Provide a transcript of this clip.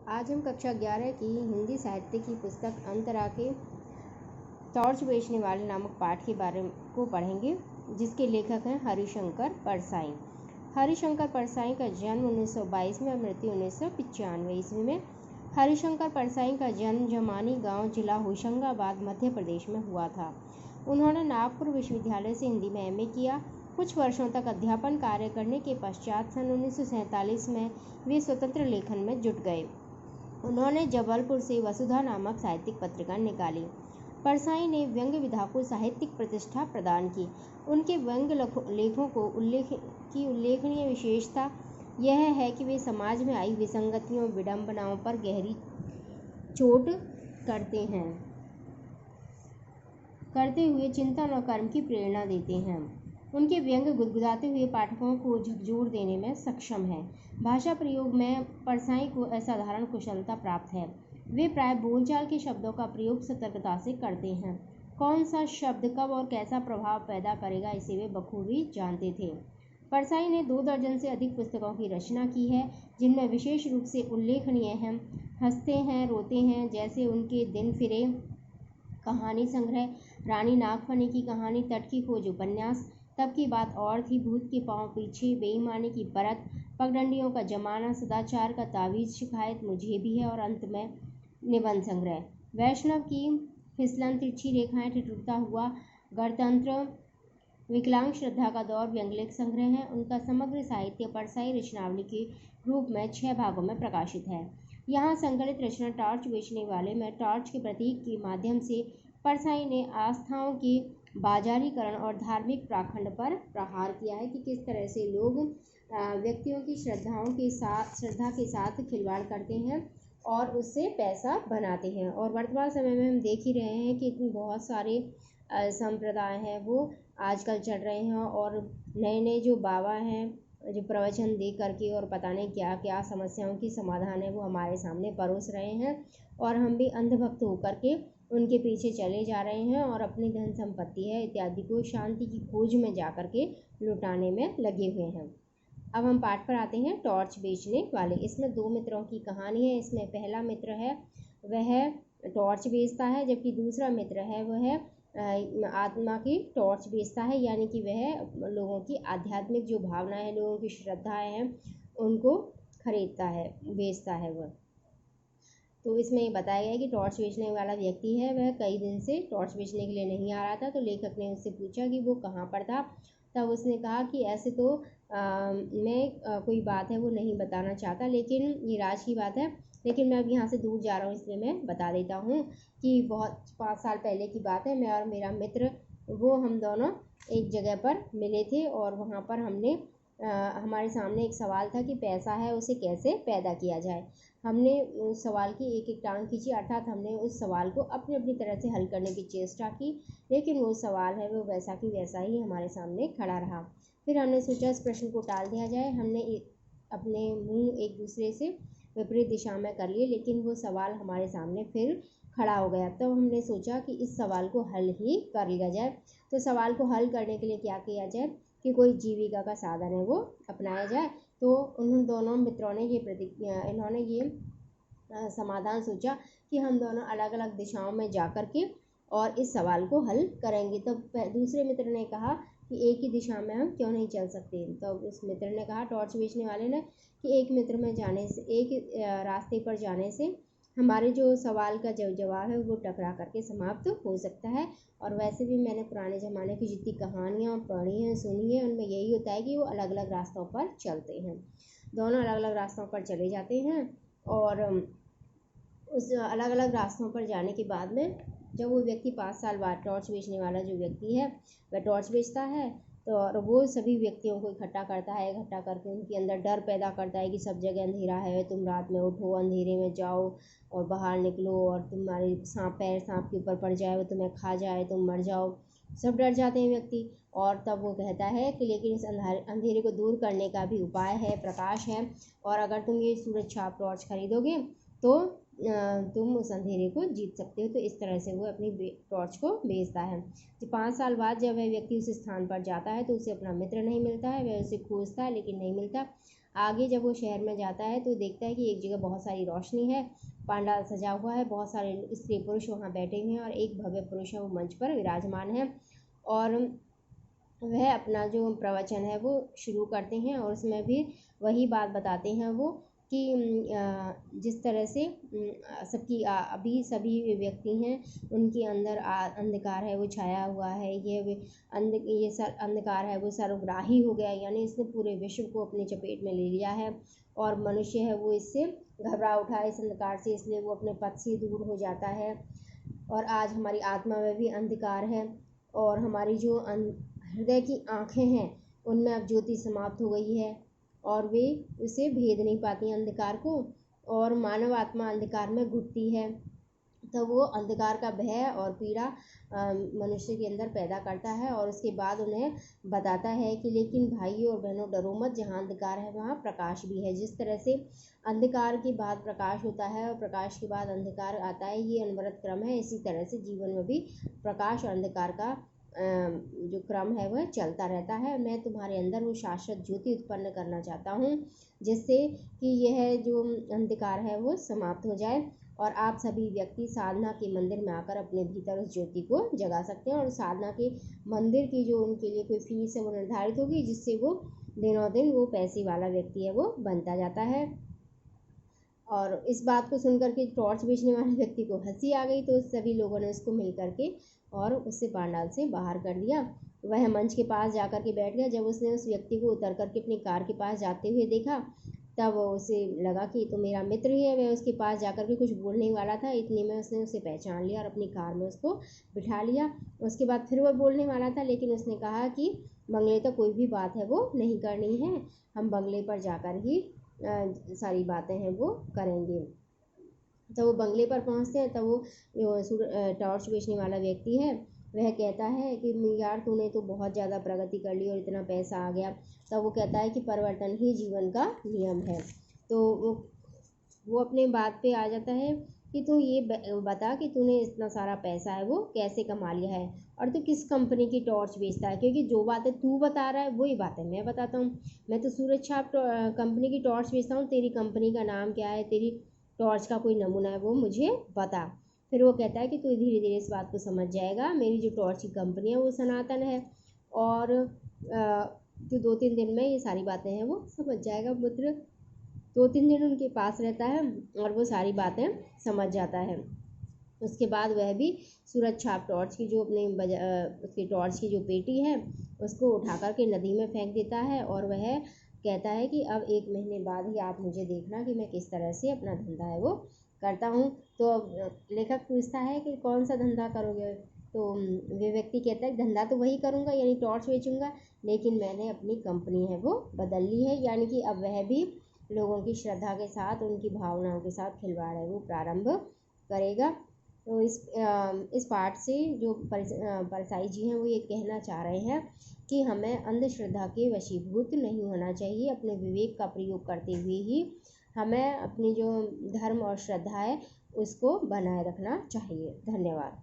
आज हम कक्षा 11 की हिंदी साहित्य की पुस्तक अंतरा के टॉर्च बेचने वाले नामक पाठ के बारे को पढ़ेंगे, जिसके लेखक हैं हरिशंकर परसाई। हरिशंकर परसाई का जन्म 1922 में और मृत्यु 1995 ईस्वी में। हरिशंकर परसाई का जन्म जमानी गांव, जिला होशंगाबाद, मध्य प्रदेश में हुआ था। उन्होंने नागपुर विश्वविद्यालय से हिंदी में एमए किया। कुछ वर्षों तक अध्यापन कार्य करने के पश्चात सन 1947 में वे स्वतंत्र लेखन में जुट गए। उन्होंने जबलपुर से वसुधा नामक साहित्यिक पत्रिका निकाली। परसाई ने व्यंग्य विधा को साहित्यिक प्रतिष्ठा प्रदान की। उनके व्यंग्य लेखों को उल्लेखनीय विशेषता यह है कि वे समाज में आई विसंगतियों, विडंबनाओं पर गहरी चोट करते हुए चिंतन और कर्म की प्रेरणा देते हैं। उनके व्यंग्य गुदगुदाते हुए पाठकों को झकझोर देने में सक्षम है। भाषा प्रयोग में परसाई को असाधारण कुशलता प्राप्त है। वे प्राय बोलचाल के शब्दों का प्रयोग सतर्कता से करते हैं। कौन सा शब्द कब और कैसा प्रभाव पैदा करेगा, इसे वे बखूबी जानते थे। परसाई ने 2 दर्जन से अधिक पुस्तकों की रचना की है, जिनमें विशेष रूप से उल्लेखनीय हैं हंसते हैं रोते हैं, जैसे उनके दिन फिरे कहानी संग्रह, रानी नागफनी की कहानी, तट की खोज उपन्यास, तब की बात और थी, भूत के पांव पीछे, बेईमानी की परत, पगडंडियों का जमाना, सदाचार का तावीज़, शिकायत मुझे भी है और अंत में निबंध संग्रह। वैष्णव की फिसलन, तिरछी रेखाएं, ठिठुरता हुआ, गणतंत्र, विकलांग, श्रद्धा का दौर व्यंग्यलेख संग्रह है। उनका समग्र साहित्य परसाई रचनावली के रूप में 6 भागों में प्रकाशित है। यहाँ संकलित रचना टॉर्च बेचने वाले में टॉर्च के प्रतीक के माध्यम से परसाई ने आस्थाओं के बाजारीकरण और धार्मिक पाखंड पर प्रहार किया है कि किस तरह से लोग व्यक्तियों की श्रद्धा के साथ खिलवाड़ करते हैं और उससे पैसा बनाते हैं। और वर्तमान समय में हम देख ही रहे हैं कि बहुत सारे संप्रदाय हैं वो आजकल चल रहे हैं और नए नए जो बाबा हैं जो प्रवचन दे करके और पता नहीं क्या क्या समस्याओं की समाधान है वो हमारे सामने परोस रहे हैं, और हम भी अंधभक्त होकर के उनके पीछे चले जा रहे हैं और अपनी धन संपत्ति है इत्यादि को शांति की खोज में जा कर के लुटाने में लगे हुए हैं। अब हम पाठ पर आते हैं, टॉर्च बेचने वाले। इसमें 2 मित्रों की कहानी है। इसमें पहला मित्र है वह टॉर्च बेचता है, जबकि दूसरा मित्र है वह आत्मा की टॉर्च बेचता है, यानी कि वह लोगों की आध्यात्मिक जो भावनाएं हैं, लोगों की श्रद्धाएं हैं, उनको खरीदता है, बेचता है वह। तो इसमें ये बताया गया है कि टॉर्च बेचने वाला व्यक्ति है वह कई दिन से टॉर्च बेचने के लिए नहीं आ रहा था। तो लेखक ने उससे पूछा कि वो कहाँ पर था। तब उसने कहा कि ऐसे तो मैं कोई बात है वो नहीं बताना चाहता, लेकिन ये राज की बात है, लेकिन मैं अब यहाँ से दूर जा रहा हूँ, इसलिए मैं बता देता हूँ कि बहुत 5 साल पहले की बात है। मैं और मेरा मित्र हम दोनों एक जगह पर मिले थे और वहाँ पर हमारे सामने एक सवाल था कि पैसा है उसे कैसे पैदा किया जाए। हमने उस सवाल की एक एक टांग खींची, अर्थात हमने उस सवाल को अपनी अपनी तरह से हल करने की चेष्टा की, लेकिन वो सवाल है वो वैसा कि वैसा ही हमारे सामने खड़ा रहा। फिर हमने सोचा इस प्रश्न को टाल दिया जाए। हमने अपने मुंह एक दूसरे से विपरीत दिशा में कर लिए, लेकिन वो सवाल हमारे सामने फिर खड़ा हो गया। तो हमने सोचा कि इस सवाल को हल ही कर लिया जाए। तो सवाल को हल करने के लिए क्या किया जाए कि कोई जीविका का साधन है वो अपनाया जाए। तो उन दोनों मित्रों ने इन्होंने ये समाधान सोचा कि हम दोनों अलग अलग दिशाओं में जा कर के और इस सवाल को हल करेंगे। तो दूसरे मित्र ने कहा कि एक ही दिशा में हम क्यों नहीं चल सकते। तो उस मित्र ने कहा, टॉर्च बेचने वाले ने, कि एक रास्ते पर जाने से हमारे जो सवाल का जवाब है वो टकरा करके समाप्त हो सकता है। और वैसे भी मैंने पुराने ज़माने की जितनी कहानियाँ पढ़ी हैं, सुनी हैं, उनमें यही होता है कि वो अलग अलग रास्तों पर चलते हैं। दोनों अलग अलग रास्तों पर चले जाते हैं और उस अलग अलग रास्तों पर जाने के बाद में जब वो व्यक्ति 5 साल बाद, टॉर्च बेचने वाला जो व्यक्ति है वह टॉर्च बेचता है, तो और वो सभी व्यक्तियों को इकट्ठा करके उनके अंदर डर पैदा करता है कि सब जगह अंधेरा है, तुम रात में उठो, अंधेरे में जाओ और बाहर निकलो और तुम्हारे सांप के ऊपर पड़ जाए, वो तुम्हें खा जाए, तुम मर जाओ। सब डर जाते हैं व्यक्ति। और तब वो कहता है कि लेकिन इस अंधेरे को दूर करने का भी उपाय है, प्रकाश है, और अगर तुम ये सूरज छाप टॉर्च खरीदोगे तो तुम उस अंधेरे को जीत सकते हो। तो इस तरह से वो अपनी टॉर्च को बेचता है। तो 5 साल बाद जब वह व्यक्ति उस स्थान पर जाता है तो उसे अपना मित्र नहीं मिलता है। वह उसे खोजता है लेकिन नहीं मिलता। आगे जब वो शहर में जाता है तो देखता है कि एक जगह बहुत सारी रोशनी है, पांडाल सजा हुआ है, बहुत सारे स्त्री पुरुष वहाँ बैठे हुए हैं और एक भव्य पुरुष है वो मंच पर विराजमान है और वह अपना जो प्रवचन है वो शुरू करते हैं और उसमें भी वही बात बताते हैं वो कि जिस तरह से सबकी अभी सभी व्यक्ति हैं उनके अंदर अंधकार है वो छाया हुआ है, ये अंधकार है वो सर्वग्राही हो गया, यानी इसने पूरे विश्व को अपने चपेट में ले लिया है और मनुष्य है वो इससे घबरा उठा है इस अंधकार से, इसलिए वो अपने पथ से दूर हो जाता है। और आज हमारी आत्मा में भी अंधकार है और हमारी जो हृदय की आँखें हैं उनमें अब ज्योति समाप्त हो गई है और वे उसे भेद नहीं पाती अंधकार को और मानव आत्मा अंधकार में घुटती है। तो वो अंधकार का भय और पीड़ा मनुष्य के अंदर पैदा करता है और उसके बाद उन्हें बताता है कि लेकिन भाइयों और बहनों डरो मत, जहाँ अंधकार है वहाँ प्रकाश भी है। जिस तरह से अंधकार के बाद प्रकाश होता है और प्रकाश के बाद अंधकार आता है, ये अनवरत क्रम है, इसी तरह से जीवन में भी प्रकाश और अंधकार का जो क्रम है वह चलता रहता है। मैं तुम्हारे अंदर वो शाश्वत ज्योति उत्पन्न करना चाहता हूँ जिससे कि यह जो अंधकार है वो समाप्त हो जाए और आप सभी व्यक्ति साधना के मंदिर में आकर अपने भीतर उस ज्योति को जगा सकते हैं। और साधना के मंदिर की जो उनके लिए कोई फीस है वो निर्धारित होगी, जिससे वो दिनों दिन वो पैसे वाला व्यक्ति है वो बनता जाता है। और इस बात को सुनकर के टॉर्च बेचने वाले व्यक्ति को हंसी आ गई, तो सभी लोगों ने उसको मिल करके और उससे पांडाल से बाहर कर दिया। वह मंच के पास जाकर के बैठ गया। जब उसने उस व्यक्ति को उतर करके अपनी कार के पास जाते हुए देखा तब उसे लगा कि तो मेरा मित्र ही है। वह उसके पास जाकर के कुछ बोलने वाला था, इतने में उसने उसे पहचान लिया और अपनी कार में उसको बिठा लिया। उसके बाद फिर वह बोलने वाला था, लेकिन उसने कहा कि बंगले तक कोई भी बात है वो नहीं करनी है, हम बंगले पर जाकर ही सारी बातें हैं वो करेंगे। तो वो बंगले पर पहुंचते हैं तब वो टॉर्च बेचने वाला व्यक्ति है वह कहता है कि यार तूने तो बहुत ज़्यादा प्रगति कर ली और इतना पैसा आ गया। तब वो कहता है कि परिवर्तन ही जीवन का नियम है। तो वो अपने बात पे आ जाता है कि तू ये बता कि तूने इतना सारा पैसा है वो कैसे कमा लिया है और तू किस कंपनी की टॉर्च बेचता है, क्योंकि जो बातें तू बता रहा है वही बातें मैं बताता हूँ। मैं तो सूरज छाप कंपनी की टॉर्च बेचता हूँ, तेरी कंपनी का नाम क्या है, तेरी टॉर्च का कोई नमूना है वो मुझे बता। फिर वो कहता है कि तू धीरे धीरे इस बात को समझ जाएगा, मेरी जो टॉर्च की कंपनी है वो सनातन है और तो 2-3 दिन में ये सारी बातें हैं वो समझ जाएगा। मित्र 2-3 दिन उनके पास रहता है और वो सारी बातें समझ जाता है। उसके बाद वह भी सूरज छाप टॉर्च की जो अपने उसकी टॉर्च की जो पेटी है उसको उठा कर के नदी में फेंक देता है और वह कहता है कि अब 1 महीने बाद ही आप मुझे देखना कि मैं किस तरह से अपना धंधा है वो करता हूँ। तो लेखक पूछता है कि कौन सा धंधा करोगे, तो वे व्यक्ति कहता है धंधा तो वही करूँगा यानी टॉर्च बेचूँगा, लेकिन मैंने अपनी कंपनी है वो बदल ली है, यानी कि अब वह भी लोगों की श्रद्धा के साथ उनकी भावनाओं के साथ खिलवाड़ है वो प्रारंभ करेगा। तो इस पाठ से जो परसाई जी हैं वो ये कहना चाह रहे हैं कि हमें अंधश्रद्धा के वशीभूत नहीं होना चाहिए, अपने विवेक का प्रयोग करते हुए ही हमें अपनी जो धर्म और श्रद्धा है उसको बनाए रखना चाहिए। धन्यवाद।